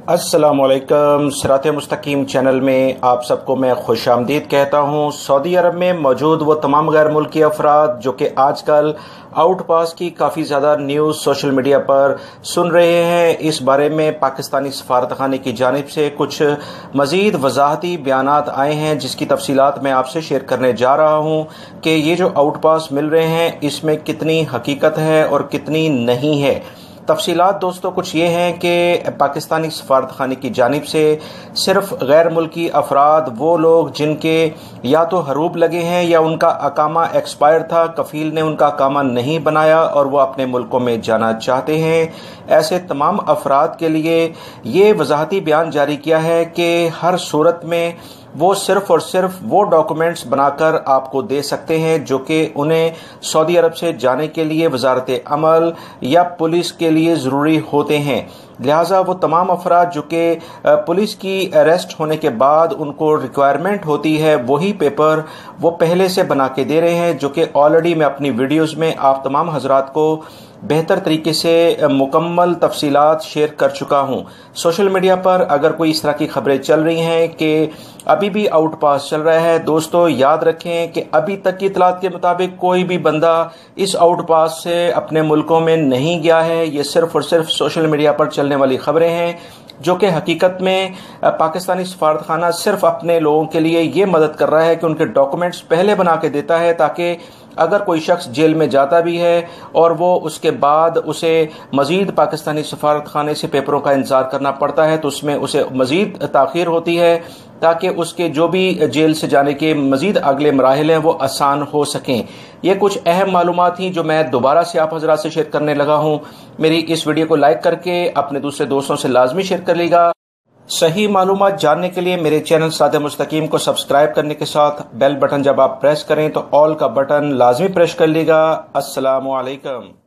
अस्सलामुअलैकुम। सिरात मुस्तकीम चैनल में आप सबको मैं खुश आमदीद कहता हूँ। सऊदी अरब में मौजूद वो तमाम गैर मुल्की अफराद जो कि आजकल आउट पास की काफ़ी ज़्यादा न्यूज़ सोशल मीडिया पर सुन रहे हैं, इस बारे में पाकिस्तानी सफारतखाने की जानिब से कुछ मज़ीद वजाहती बयानात आए हैं, जिसकी तफसीलात मैं आपसे शेयर करने जा रहा हूँ कि ये जो आउट पास मिल रहे हैं इसमें कितनी हकीकत है और कितनी नहीं है। तफसीलात दोस्तों कुछ ये हैं कि पाकिस्तानी सफारतखाने की जानिब से सिर्फ गैर मुल्की अफराद, वो लोग जिनके या तो हरूब लगे हैं या उनका अकामा एक्सपायर था, कफील ने उनका अकामा नहीं बनाया और वो अपने मुल्कों में जाना चाहते हैं, ऐसे तमाम अफराद के लिए ये वजाहती बयान जारी किया है कि हर सूरत में वो सिर्फ और सिर्फ वो डॉक्यूमेंट्स बनाकर आपको दे सकते हैं जो कि उन्हें सऊदी अरब से जाने के लिए वजारत अमल या पुलिस के लिए ज़रूरी होते हैं। लिहाजा वो तमाम अफराद जो कि पुलिस की अरेस्ट होने के बाद उनको रिक्वायरमेंट होती है, वही पेपर वो पहले से बना के दे रहे हैं, जो कि ऑलरेडी मैं अपनी वीडियोज़ में आप तमाम हजरात को बेहतर तरीके से मुकम्मल तफसीलात शेयर कर चुका हूँ। सोशल मीडिया पर अगर कोई इस तरह की खबरें चल रही हैं कि अभी भी आउट पास चल रहा है, दोस्तों याद रखें कि अभी तक की इतलात के मुताबिक कोई भी बंदा इस आउट पास से अपने मुल्कों में नहीं गया है। ये सिर्फ और सिर्फ सोशल मीडिया पर चलने वाली खबरें हैं, जो कि हकीकत में पाकिस्तानी सफारतखाना सिर्फ अपने लोगों के लिए ये मदद कर रहा है कि उनके डॉक्यूमेंट्स पहले बना के देता है, ताकि अगर कोई शख्स जेल में जाता भी है और वो उसके बाद उसे मजीद पाकिस्तानी सफारतखाने से पेपरों का इंतजार करना पड़ता है तो उसमें उसे मजीद ताख़ीर होती है, ताकि उसके जो भी जेल से जाने के मजीद अगले मराहिल हैं वो आसान हो सकें। ये कुछ अहम मालूमात थी जो मैं दोबारा से आप हजरात से शेयर करने लगा हूँ। मेरी इस वीडियो को लाइक करके अपने दूसरे दोस्तों से लाजमी शेयर कर लीजिएगा। सही मालूमात जानने के लिए मेरे चैनल सिरात मुस्तकीम को सब्सक्राइब करने के साथ बेल बटन जब आप प्रेस करें तो ऑल का बटन लाजमी प्रेस कर लीजिएगा। अस्सलामु अलैकुम।